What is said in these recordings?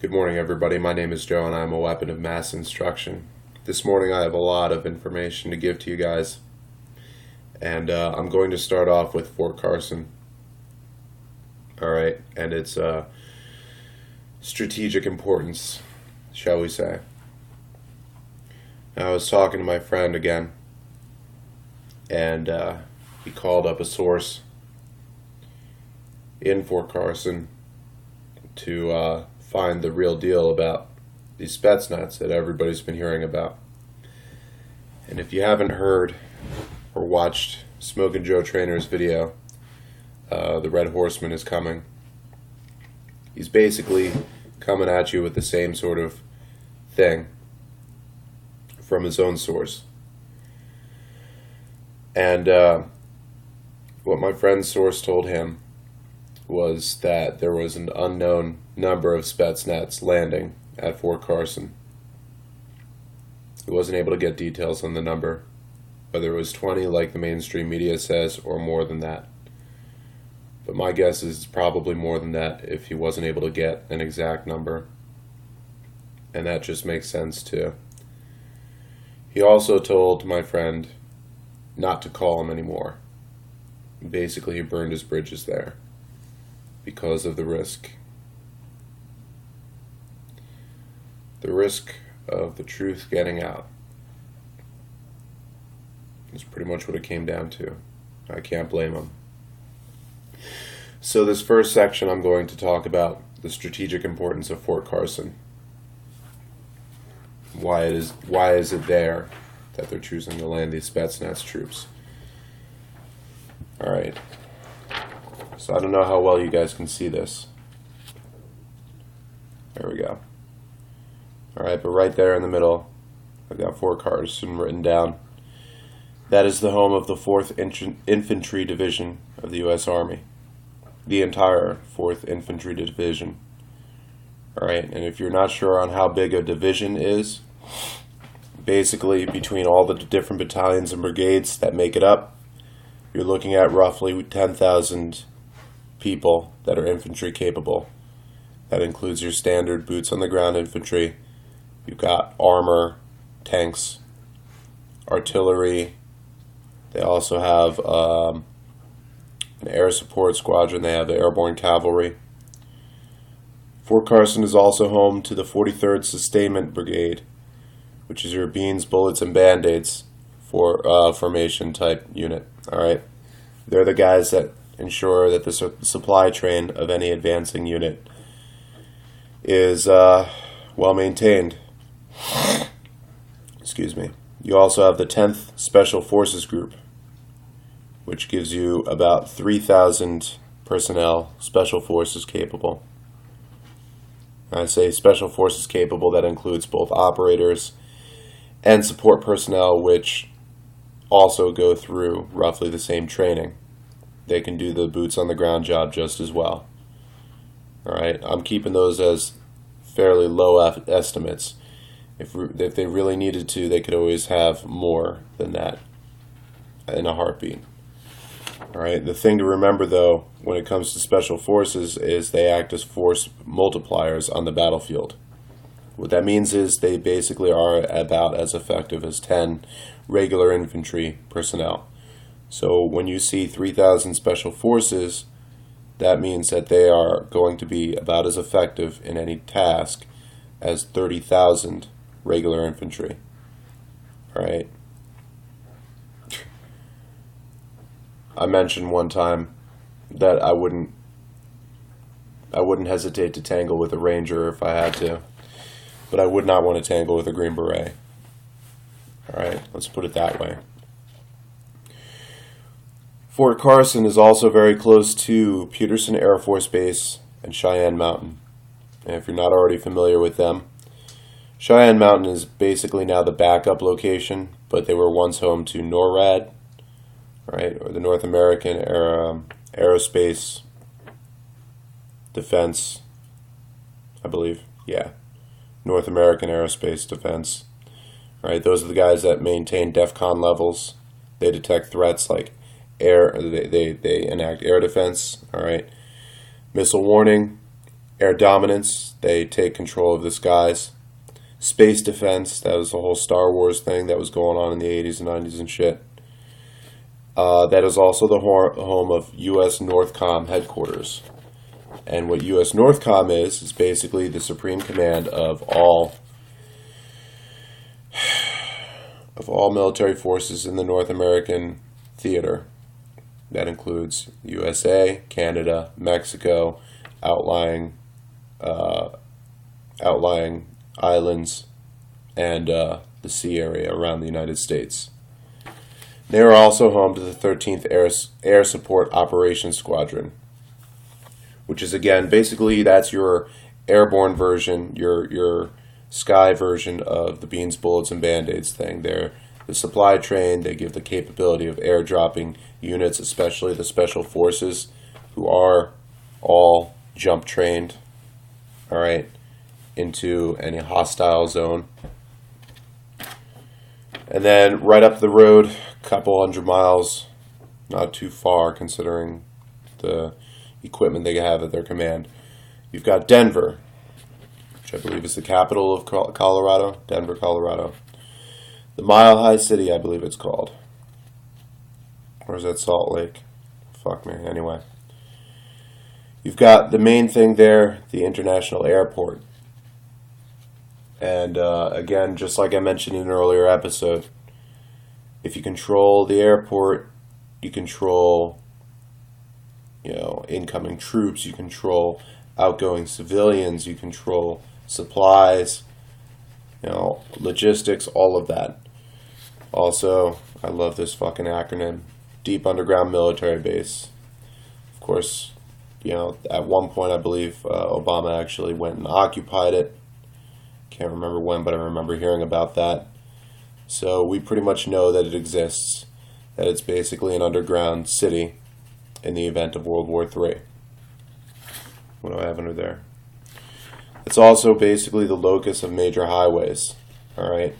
Good morning, everybody. My name is Joe, and I'm a weapon of mass instruction. This morning I have a lot of information to give to you guys, and I'm going to start off with Fort Carson. Alright, and its strategic importance, shall we say. Now, I was talking to my friend again, and he called up a source in Fort Carson to find the real deal about these spetsnaz that everybody's been hearing about. And if you haven't heard or watched Smokin' Joe Trainer's video, the Red Horseman is coming. He's basically coming at you with the same sort of thing from his own source. And what my friend's source told him was that there was an unknown number of spetsnaz landing at Fort Carson. He wasn't able to get details on the number, whether it was 20 like the mainstream media says or more than that. But my guess is it's probably more than that if he wasn't able to get an exact number. And that just makes sense too. He also told my friend not to call him anymore. Basically, he burned his bridges there because of the risk. The risk of the truth getting out is pretty much what it came down to. I can't blame him. So this first section I'm going to talk about the strategic importance of Fort Carson. Why is it there that they're choosing to land these spetsnaz troops? Alright. So I don't know how well you guys can see this. There we go. Alright, but right there in the middle, I've got Fort Carson written down. That is the home of the 4th Infantry Division of the U.S. Army. The entire 4th Infantry Division. Alright, and if you're not sure on how big a division is, basically between all the different battalions and brigades that make it up, you're looking at roughly 10,000 people that are infantry capable. That includes your standard boots on the ground infantry. You've got armor, tanks, artillery. They also have an air support squadron. They have the airborne cavalry. Fort Carson is also home to the 43rd Sustainment Brigade, which is your beans, bullets, and band-aids for formation type unit. Alright, they're the guys that ensure that the supply train of any advancing unit is well maintained. Excuse me. You also have the 10th Special Forces Group, which gives you about 3,000 personnel, special forces capable. I say special forces capable, that includes both operators and support personnel, which also go through roughly the same training. They can do the boots on the ground job just as well. Alright, I'm keeping those as fairly low estimates. If they really needed to, they could always have more than that in a heartbeat. Alright, the thing to remember though, when it comes to special forces, is they act as force multipliers on the battlefield. What that means is they basically are about as effective as 10 regular infantry personnel. So when you see 3,000 special forces, that means that they are going to be about as effective in any task as 30,000 regular infantry. Alright. I mentioned one time that I wouldn't hesitate to tangle with a ranger if I had to, but I would not want to tangle with a Green Beret. Alright, let's put it that way. Fort Carson is also very close to Peterson Air Force Base and Cheyenne Mountain. And if you're not already familiar with them, Cheyenne Mountain is basically now the backup location, but they were once home to NORAD, right, or the North American Aerospace Defense, I believe. Yeah, North American Aerospace Defense. Right, those are the guys that maintain DEFCON levels. They detect threats like air. They enact air defense. All right, missile warning, Air dominance, they take control of the skies. Space defense, that was the whole Star Wars thing that was going on in the 80s and 90s and shit. That is also the home of U.S. Northcom headquarters. And what U.S. Northcom is basically the supreme command of all military forces in the North American theater. That includes USA, Canada, Mexico, outlying islands, and the sea area around the United States. They are also home to the 13th Air Support Operations Squadron, which is, again, basically that's your airborne version, your sky version of the beans, bullets, and band-aids thing. They're the supply train. They give the capability of airdropping units, especially the special forces, who are all jump trained, all right, into any hostile zone. And then right up the road, a couple 100 miles, not too far considering the equipment they have at their command, you've got Denver, which I believe is the capital of Colorado, Denver, Colorado. The Mile High City, I believe it's called. Or is that Salt Lake? Fuck me. Anyway. You've got the main thing there, the international airport. And again, just like I mentioned in an earlier episode, if you control the airport, you control, incoming troops, you control outgoing civilians, you control supplies, logistics, all of that. Also, I love this fucking acronym, Deep Underground Military Base. Of course, at one point I believe Obama actually went and occupied it. Can't remember when, but I remember hearing about that. So we pretty much know that it exists, that it's basically an underground city in the event of World War III. What do I have under there? It's also basically the locus of major highways. All right.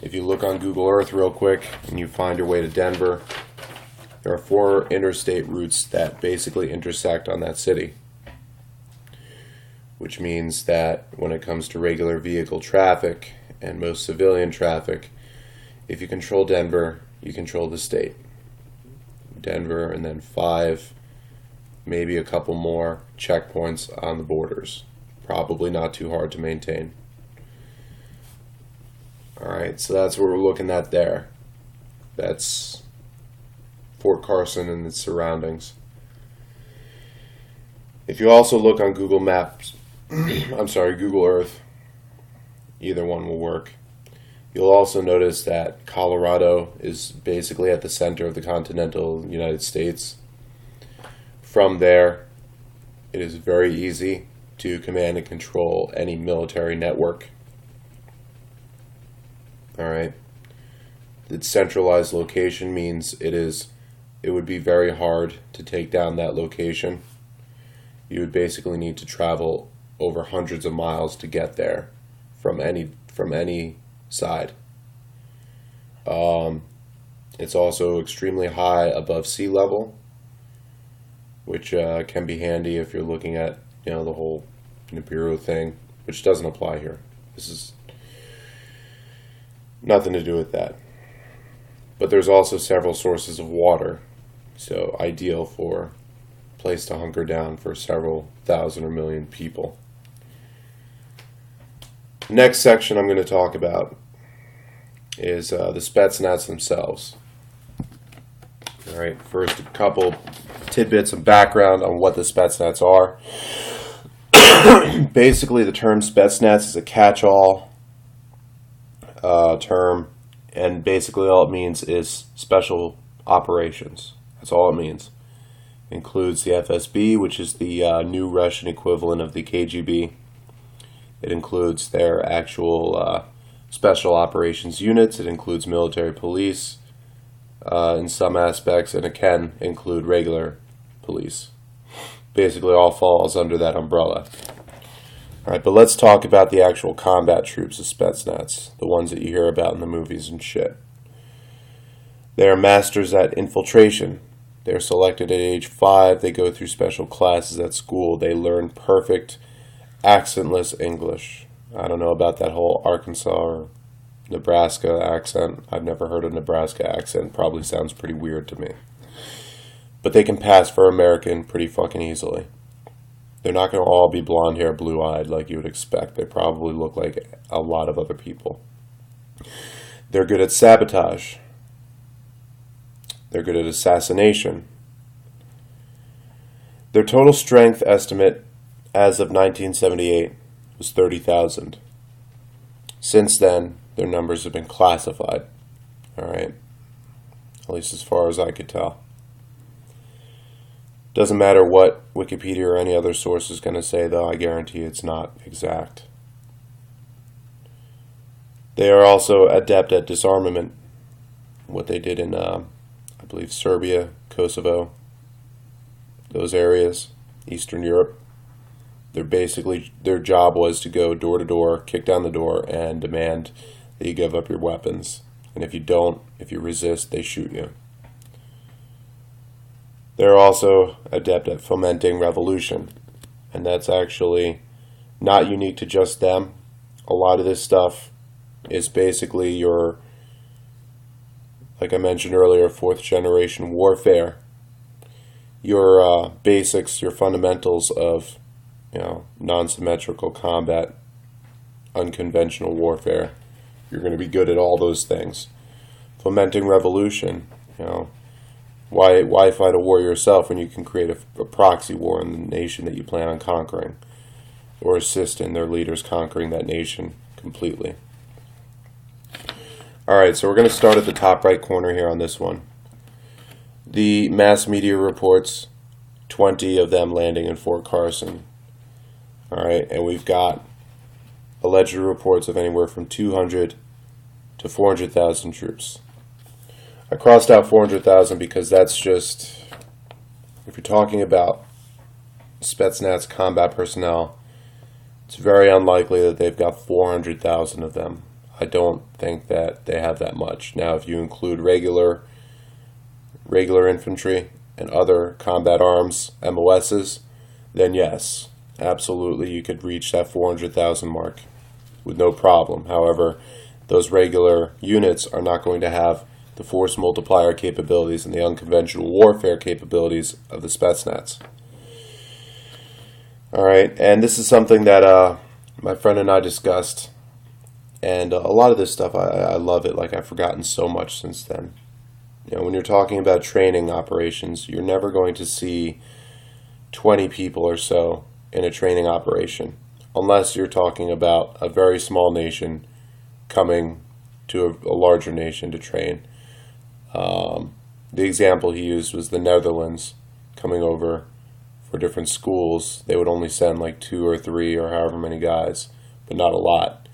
If you look on Google Earth real quick and you find your way to Denver, there are 4 interstate routes that basically intersect on that city, which means that when it comes to regular vehicle traffic and most civilian traffic, if you control Denver, you control the state. Denver, and then 5, maybe a couple more checkpoints on the borders. Probably not too hard to maintain. Alright, so that's what we're looking at there. That's Fort Carson and its surroundings. If you also look on Google Maps, Google Earth, either one will work. You'll also notice that Colorado is basically at the center of the continental United States. From there, it is very easy to command and control any military network. Alright. Its centralized location means it would be very hard to take down that location. You would basically need to travel over hundreds of miles to get there from any side. It's also extremely high above sea level, which can be handy if you're looking at the whole Nibiru thing, which doesn't apply here. This is nothing to do with that. But there's also several sources of water, so ideal for a place to hunker down for several thousand or million people. Next section I'm going to talk about is the spetsnaz themselves. Alright, first a couple tidbits of background on what the spetsnaz are. Basically, the term spetsnaz is a catch-all term, and basically all it means is special operations. That's all it means. Includes the FSB, which is the new Russian equivalent of the KGB. It includes their actual special operations units. It includes military police in some aspects, and it can include regular police. Basically all falls under that umbrella. Alright, but let's talk about the actual combat troops of spetsnaz, the ones that you hear about in the movies and shit. They are masters at infiltration. They're selected at age 5. They go through special classes at school. They learn perfect accentless English. I don't know about that whole Arkansas or Nebraska accent. I've never heard a Nebraska accent. Probably sounds pretty weird to me. But they can pass for American pretty fucking easily. They're not going to all be blonde hair, blue-eyed like you would expect. They probably look like a lot of other people. They're good at sabotage. They're good at assassination. Their total strength estimate as of 1978 was 30,000. Since then, their numbers have been classified. All right? At least as far as I could tell. Doesn't matter what Wikipedia or any other source is going to say, though. I guarantee it's not exact. They are also adept at disarmament. What they did in, I believe, Serbia, Kosovo, those areas, Eastern Europe. Their job was to go door to door, kick down the door, and demand that you give up your weapons. And if you don't, if you resist, they shoot you. They're also adept at fomenting revolution. And that's actually not unique to just them. A lot of this stuff is basically your, like I mentioned earlier, fourth generation warfare. Your basics, your fundamentals of, non-symmetrical combat, unconventional warfare. You're going to be good at all those things. Fomenting revolution, Why fight a war yourself when you can create a proxy war in the nation that you plan on conquering, or assist in their leaders conquering that nation completely? Alright, so we're going to start at the top right corner here on this one. The mass media reports 20 of them landing in Fort Carson. Alright, and we've got alleged reports of anywhere from 200 to 400,000 troops. I crossed out 400,000 because that's just, if you're talking about spetsnaz combat personnel, it's very unlikely that they've got 400,000 of them. I don't think that they have that much. Now, if you include regular infantry and other combat arms, MOSs, then yes, absolutely you could reach that 400,000 mark with no problem. However, those regular units are not going to have the force multiplier capabilities and the unconventional warfare capabilities of the spetsnaz. Alright, and this is something that my friend and I discussed, and a lot of this stuff, I love it. Like, I've forgotten so much since then. When you're talking about training operations, you're never going to see 20 people or so in a training operation, unless you're talking about a very small nation coming to a larger nation to train. The example he used was the Netherlands coming over for different schools. They would only send like 2 or 3 or however many guys, but not a lot.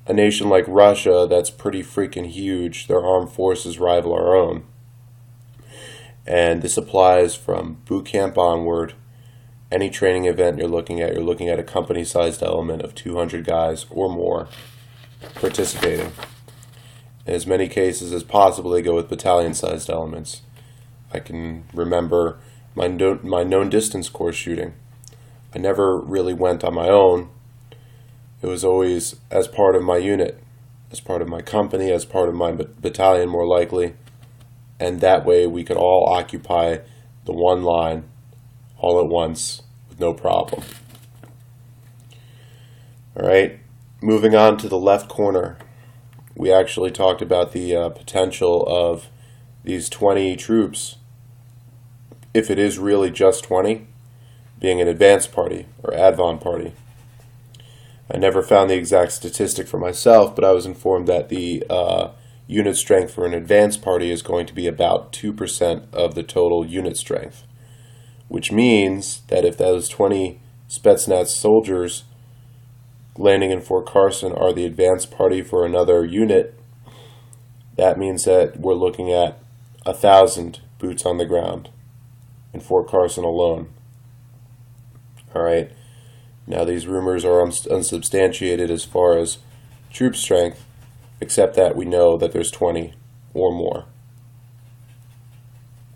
A nation like Russia, that's pretty freaking huge, their armed forces rival our own. And this applies from boot camp onward. Any training event you're looking at a company-sized element of 200 guys or more participating. In as many cases as possible, they go with battalion-sized elements. I can remember my known distance course shooting. I never really went on my own. It was always as part of my unit, as part of my company, as part of my battalion more likely. And that way we could all occupy the one line all at once with no problem. Alright, moving on to the left corner. We actually talked about the potential of these 20 troops, if it is really just 20, being an advance party or advent party. I never found the exact statistic for myself, but I was informed that the unit strength for an advance party is going to be about 2% of the total unit strength, which means that if those 20 spetsnaz soldiers landing in Fort Carson are the advance party for another unit, that means that we're looking at 1,000 boots on the ground in Fort Carson alone. Alright, now these rumors are unsubstantiated as far as troop strength, except that we know that there's 20 or more.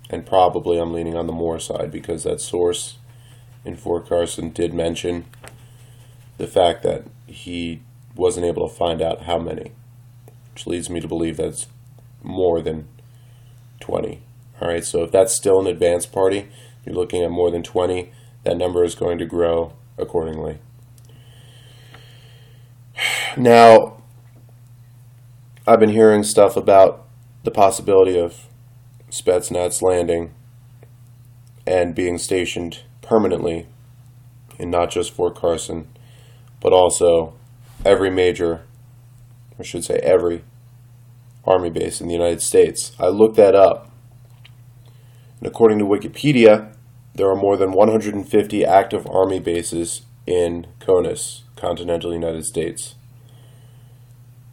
And probably I'm leaning on the more side because that source in Fort Carson did mention the fact that he wasn't able to find out how many, which leads me to believe that it's more than 20. All right, so if that's still an advanced party, you're looking at more than 20, that number is going to grow accordingly. Now, I've been hearing stuff about the possibility of spetsnaz landing and being stationed permanently in not just Fort Carson, but also every major, I should say every, Army base in the United States. I looked that up, and according to Wikipedia, there are more than 150 active Army bases in CONUS, continental United States.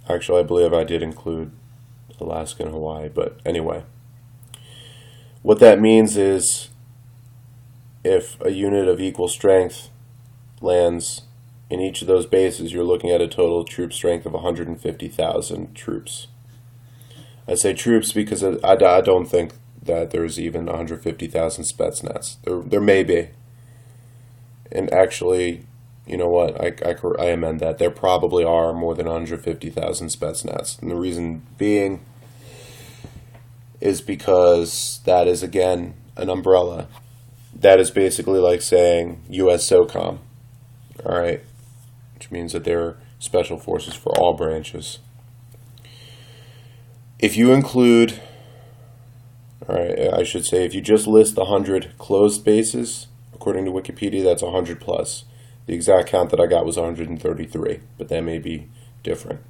Actually, I believe I did include Alaska and Hawaii, but anyway. What that means is if a unit of equal strength lands in each of those bases, you're looking at a total troop strength of 150,000 troops. I say troops because I don't think that there's even 150,000 spetsnaz. There may be. And actually, you know what, I amend that. There probably are more than 150,000 spetsnaz. And the reason being is because that is, again, an umbrella. That is basically like saying U.S. SOCOM, all right, which means that they're special forces for all branches. If you include, all right, I should say, if you just list the 100 closed bases, according to Wikipedia, that's 100 plus. The exact count that I got was 133, but that may be different.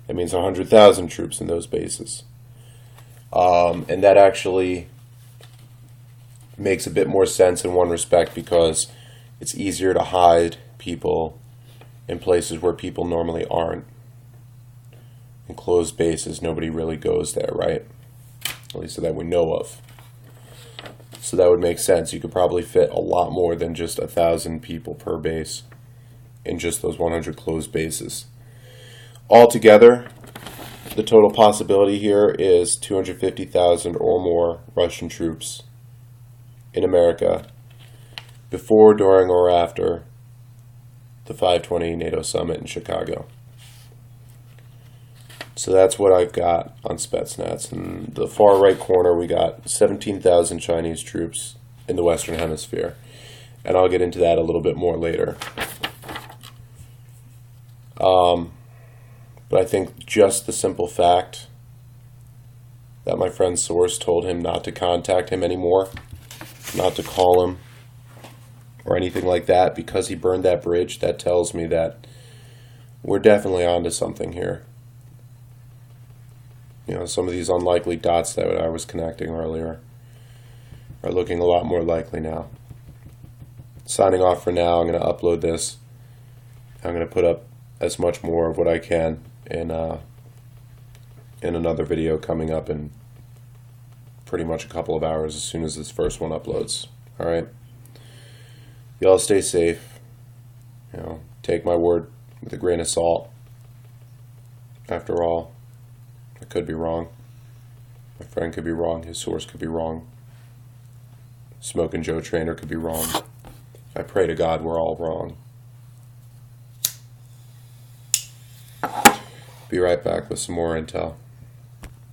That means 100,000 troops in those bases. And that actually makes a bit more sense in one respect because it's easier to hide people in places where people normally aren't. In closed bases, nobody really goes there, right? At least that we know of. So that would make sense. You could probably fit a lot more than just 1,000 people per base in just those 100 closed bases. Altogether, the total possibility here is 250,000 or more Russian troops in America before, during, or after the 5/20 NATO summit in Chicago. So that's what I've got on spetsnaz. In the far right corner, we got 17,000 Chinese troops in the Western Hemisphere. And I'll get into that a little bit more later. But I think just the simple fact that my friend's source told him not to contact him anymore, not to call him, or anything like that because he burned that bridge, that tells me that we're definitely onto something here. You know, some of these unlikely dots that I was connecting earlier are looking a lot more likely now. Signing off for now. I'm going to upload this. I'm going to put up as much more of what I can in another video coming up in pretty much a couple of hours as soon as this first one uploads. All right. Y'all stay safe. You know, take my word with a grain of salt. After all, I could be wrong. My friend could be wrong. His source could be wrong. Smoking Joe Trainer could be wrong. I pray to God we're all wrong. Be right back with some more intel.